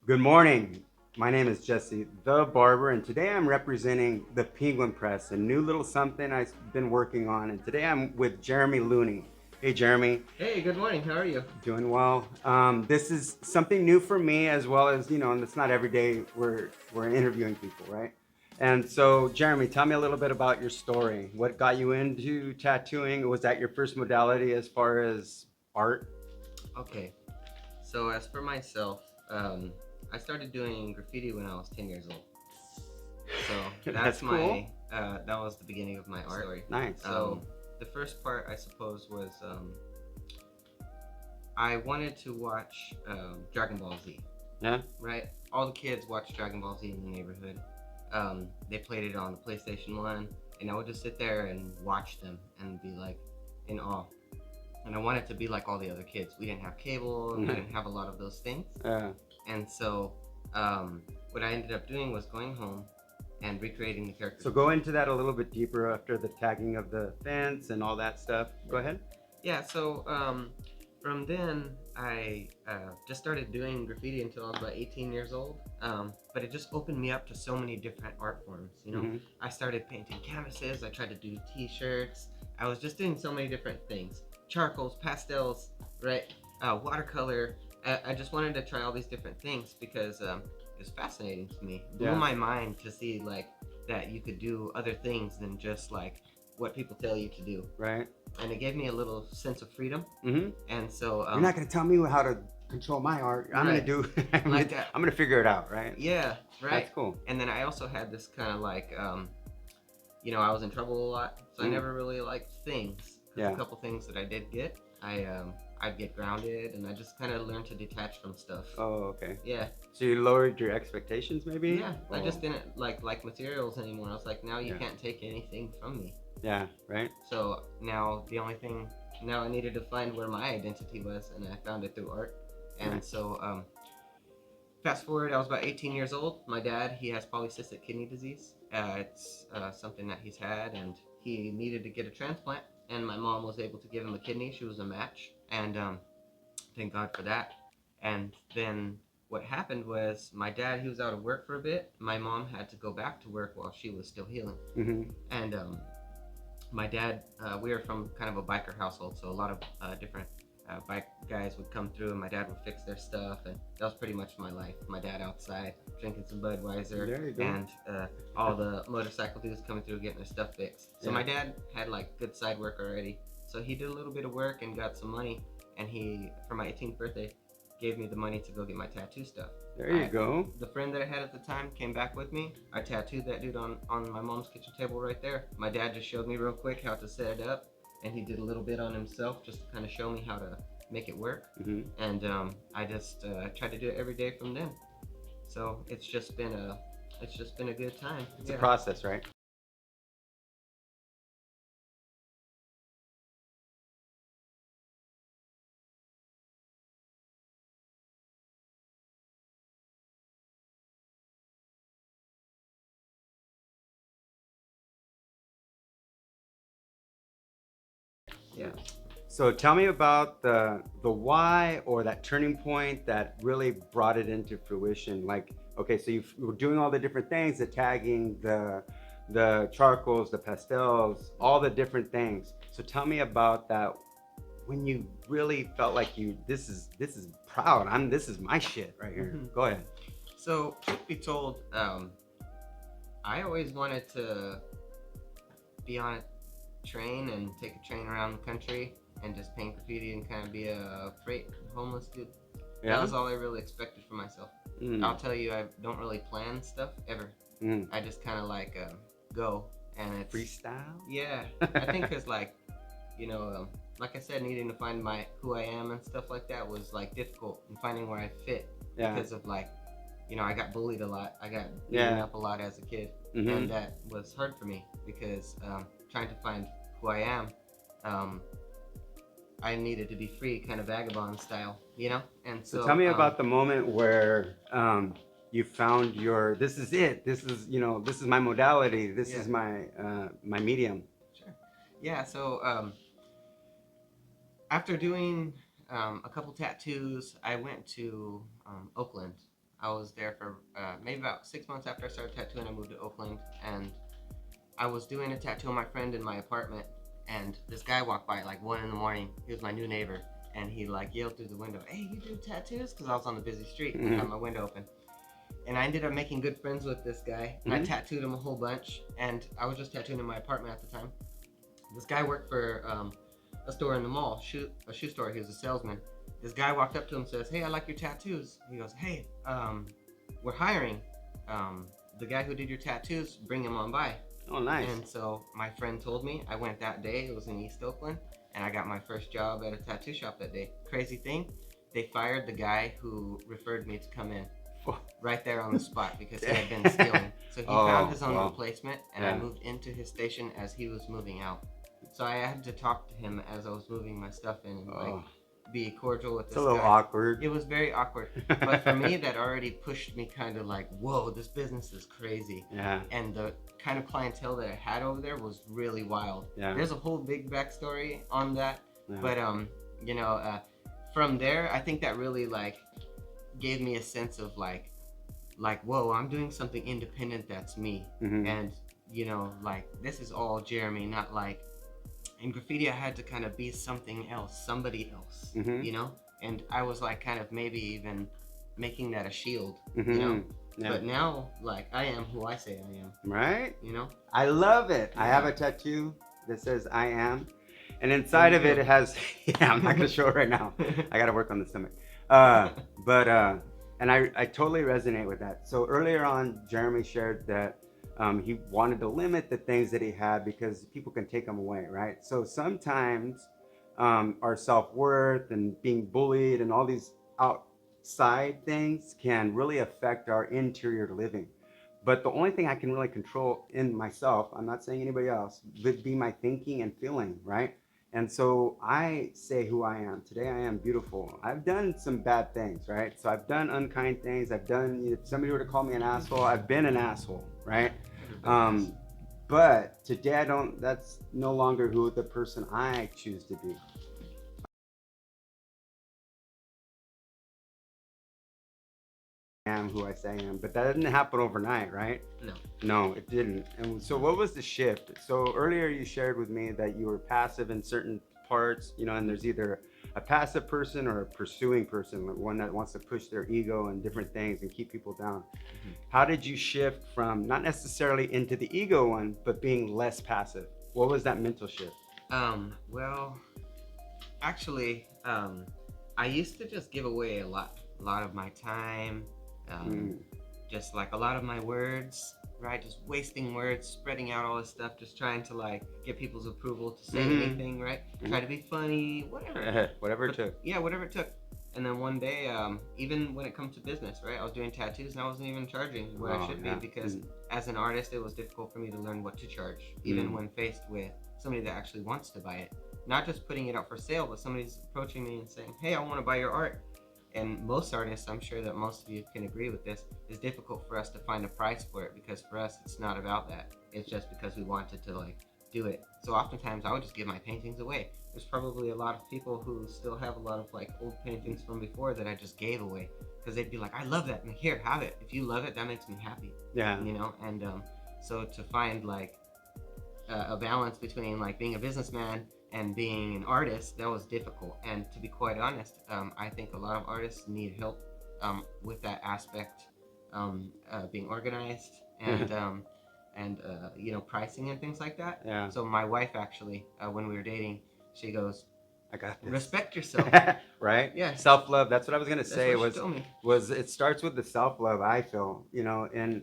Good morning. My name is Jesse the Barber, and today I'm representing the Penguin Press, a new little something I've been working on. And today I'm with Jeremy Looney. Hey, Jeremy. Hey, good morning. How are you? Doing well. This is something new for me, as well as and it's not every day we're interviewing people, right? And so, Jeremy, tell me a little bit about your story. What got you into tattooing? Was that your first modality as far as art? Okay, so as for myself, I started doing graffiti when I was 10 years old. So That's cool. that was the beginning of my art story. Nice. The first part, I suppose, was I wanted to watch Dragon Ball Z. Yeah. Right? All the kids watched Dragon Ball Z in the neighborhood. They played it on the PlayStation 1, and I would just sit there and watch them and be like in awe. And I wanted to be like all the other kids. We didn't have cable, we didn't have a lot of those things. And so, what I ended up doing was going home and recreating the characters. So go into that a little bit deeper after the tagging of the fence and all that stuff. Go ahead. Yeah, so from then, I just started doing graffiti until I was about 18 years old. But it just opened me up to so many different art forms. I started painting canvases, I tried to do t-shirts. I was just doing so many different things. Charcoals, pastels, right? Watercolor. I just wanted to try all these different things because it was fascinating to me. It blew my mind to see like that you could do other things than just like what people tell you to do. Right. And it gave me a little sense of freedom. Mm-hmm. And so You're not going to tell me how to control my art. I'm going to do. I'm going to figure it out. Right. Yeah. Right. That's cool. And then I also had this kind of like, I was in trouble a lot, so I never really liked things. Yeah. A couple things that I did get, I'd get grounded, and I just kind of learned to detach from stuff. Oh, okay. Yeah. So you lowered your expectations, maybe? Yeah. I just didn't like materials anymore. I was like, now you can't take anything from me. Yeah. Right. So now I needed to find where my identity was, and I found it through art. And so, fast forward, I was about 18 years old. My dad, he has polycystic kidney disease. It's something that he's had, and he needed to get a transplant. And my mom was able to give him a kidney. She was a match, and thank God for that. And then what happened was my dad, he was out of work for a bit. My mom had to go back to work while she was still healing. Mm-hmm. And my dad, we were from kind of a biker household, so a lot of different bike guys would come through, and my dad would fix their stuff, and that was pretty much my life. My dad outside drinking some Budweiser, and all the motorcycle dudes coming through getting their stuff fixed. So my dad had like good side work already, so he did a little bit of work and got some money, and he, for my 18th birthday, gave me the money to go get my tattoo stuff. There you go. The friend that I had at the time came back with me. I tattooed that dude on my mom's kitchen table right there. My dad just showed me real quick how to set it up, and he did a little bit on himself just to kind of show me how to make it work. Mm-hmm. And I just tried to do it every day from then. So it's just been a good time. It's a process, right? Yeah. So tell me about the why or that turning point that really brought it into fruition. Like, okay, so you were doing all the different things, the tagging, the charcoals, the pastels, all the different things. So tell me about that when you really felt like this is proud. This is my shit right here. Mm-hmm. Go ahead. So truth be told, I always wanted to be on a train and take a train around the country and just paint graffiti and kind of be a freight homeless dude. Yeah. That was all I really expected for myself. I'll tell you, I don't really plan stuff ever. I just kind of like go, and it's freestyle. Yeah, I think because like I said, needing to find who I am and stuff like that was like difficult, and finding where I fit because of like I got bullied a lot. I got beaten up a lot as a kid, and that was hard for me because trying to find who I am, I needed to be free, kind of vagabond style, And so tell me about the moment where you found this is it. This is this is my modality. This is my my medium. Sure. Yeah. So after doing a couple tattoos, I went to Oakland. I was there for maybe about 6 months after I started tattooing. I moved to Oakland, and I was doing a tattoo on my friend in my apartment, and this guy walked by at like 1 in the morning. He was my new neighbor, and he like yelled through the window, "Hey, you do tattoos?" Because I was on the busy street and I had my window open. And I ended up making good friends with this guy, and I tattooed him a whole bunch. And I was just tattooing in my apartment at the time. This guy worked for a store in the mall, a shoe store. He was a salesman. This guy walked up to him and says, "Hey, I like your tattoos." He goes, "Hey, we're hiring. The guy who did your tattoos, bring him on by." Oh, nice. And so my friend told me. I went that day. It was in East Oakland, and I got my first job at a tattoo shop that day. Crazy thing, they fired the guy who referred me to come in right there on the spot because he had been stealing. So he found his own replacement, and I moved into his station as he was moving out. So I had to talk to him as I was moving my stuff in and like be cordial with this guy. It's a little awkward. It was very awkward. But for me, that already pushed me kind of like, whoa, this business is crazy. Yeah. And the kind of clientele that I had over there was really wild. Yeah. There's a whole big backstory on that. Yeah. But you know, from there, I think that really like gave me a sense of like whoa, I'm doing something independent that's me. And you know, like this is all Jeremy, not like in graffiti I had to kind of be something else, somebody else, you know. And I was like kind of maybe even making that a shield, you know. But now like I am who I say I am, right? You know, I love it. I have a tattoo that says I am, and inside of it has I'm not gonna show it right now. I gotta work on the stomach. And I totally resonate with that. So earlier on, Jeremy shared that he wanted to limit the things that he had because people can take them away, right? So sometimes our self-worth and being bullied and all these outside things can really affect our interior living. But the only thing I can really control in myself, I'm not saying anybody else, would be my thinking and feeling, right? And so I say who I am. Today I am beautiful. I've done some bad things, right? So I've done unkind things. I've done, if somebody were to call me an asshole, I've been an asshole, right? But today that's no longer who the person I choose to be. I am who I say I am, but that didn't happen overnight, right? No, it didn't. And so what was the shift? So earlier you shared with me that you were passive in certain parts, you know, and there's either a passive person or a pursuing person, like one that wants to push their ego and different things and keep people down. How did you shift from not necessarily into the ego one, but being less passive? What was that mental shift? Well, actually, I used to just give away a lot of my time. Just like a lot of my words, right? Just wasting words, spreading out all this stuff, just trying to like get people's approval to say anything, right? Try to be funny, whatever. Whatever it took. Yeah, whatever it took. And then one day, even when it comes to business, right? I was doing tattoos and I wasn't even charging what I should be because as an artist, it was difficult for me to learn what to charge, even when faced with somebody that actually wants to buy it. Not just putting it out for sale, but somebody's approaching me and saying, "Hey, I want to buy your art." And most artists, I'm sure that most of you can agree with this, it's difficult for us to find a price for it because for us, it's not about that. It's just because we wanted to like do it. So oftentimes I would just give my paintings away. There's probably a lot of people who still have a lot of like old paintings from before that I just gave away because they'd be like, "I love that, and here, have it. If you love it, that makes me happy." Yeah. You know, and so to find like a balance between like being a businessman and being an artist, that was difficult. And to be quite honest, I think a lot of artists need help with that aspect, being organized and you know, pricing and things like that. Yeah. So my wife actually, when we were dating, she goes, "I got this. Respect yourself." Right? Yeah. Self-love. That's what I was gonna say. That's what she told me. Was it starts with the self-love, I feel, you know, and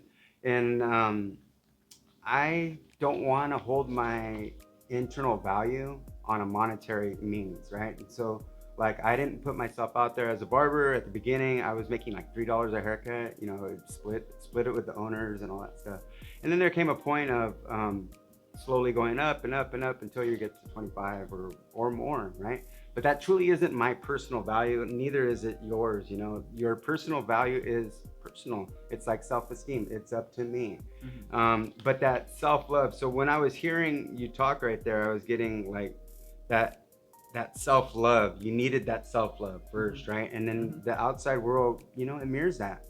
I don't want to hold my internal value on a monetary means, right? And so like I didn't put myself out there as a barber at the beginning. I was making like $3 a haircut, you know, split it with the owners and all that stuff. And then there came a point of slowly going up and up and up until you get to 25 or more, right? But that truly isn't my personal value, neither is it yours. You know, your personal value is personal. It's like self-esteem. It's up to me. But that self-love. So when I was hearing you talk right there, I was getting like that self-love. You needed that self-love first, right? And then the outside world, you know, it mirrors that.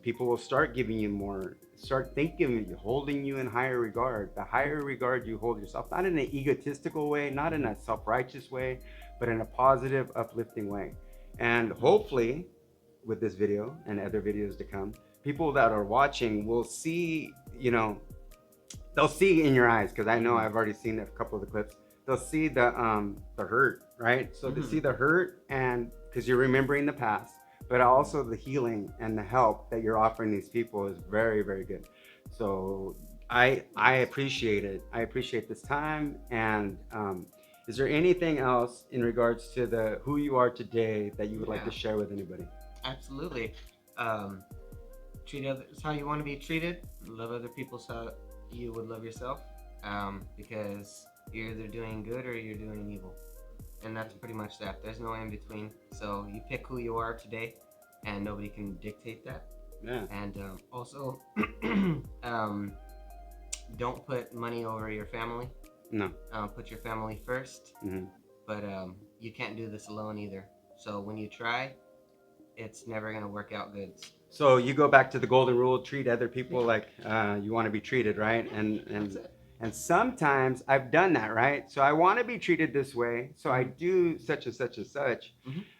people will start giving you more, start thinking of you, holding you in higher regard. The higher regard you hold yourself, not in an egotistical way, not in a self-righteous way, but in a positive, uplifting way. And hopefully, with this video and other videos to come, people that are watching will see, they'll see in your eyes, because I know I've already seen a couple of the clips. They'll see the hurt, right? So they see the hurt, and because you're remembering the past, but also the healing and the help that you're offering these people is very, very good. So I appreciate it. I appreciate this time. And is there anything else in regards to the who you are today that you would like to share with anybody? Absolutely. Um, Treat others how you want to be treated. Love other people how you would love yourself. Because you're either doing good or you're doing evil, and that's pretty much that. There's no in between. So you pick who you are today, and nobody can dictate that. Yeah. And also, don't put money over your family. No. Put your family first. But you can't do this alone either. So when you try, it's never gonna work out good. So you go back to the golden rule: treat other people like you want to be treated, right? And sometimes I've done that, right? So I want to be treated this way, so I do such and such and such,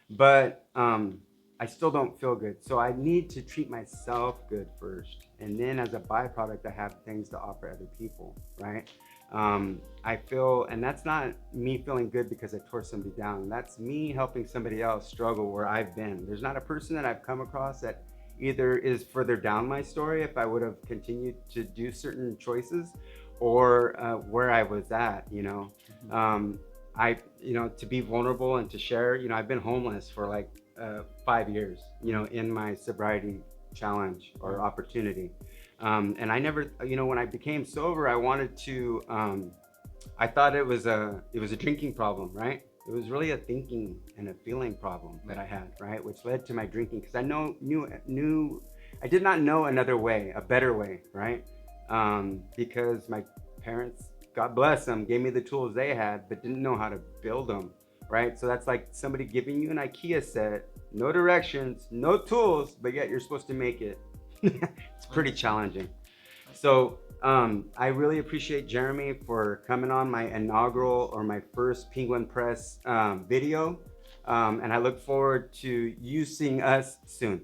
but I still don't feel good. So I need to treat myself good first, and then as a byproduct, I have things to offer other people, right? I feel, and that's not me feeling good because I tore somebody down. That's me helping somebody else struggle where I've been. There's not a person that I've come across that either is further down my story if I would have continued to do certain choices, or where I was at, to be vulnerable and to share, I've been homeless for like 5 years, in my sobriety challenge or opportunity. And I never, when I became sober, I wanted to, I thought it was a drinking problem, right? It was really a thinking and a feeling problem that I had, right? Which led to my drinking, because I I did not know another way, a better way, right? Because my parents, God bless them, gave me the tools they had, but didn't know how to build them, right? So that's like somebody giving you an IKEA set, no directions, no tools, but yet you're supposed to make it. It's pretty challenging. So I really appreciate Jeremy for coming on my inaugural, or my first PenguinPress video. And I look forward to you seeing us soon.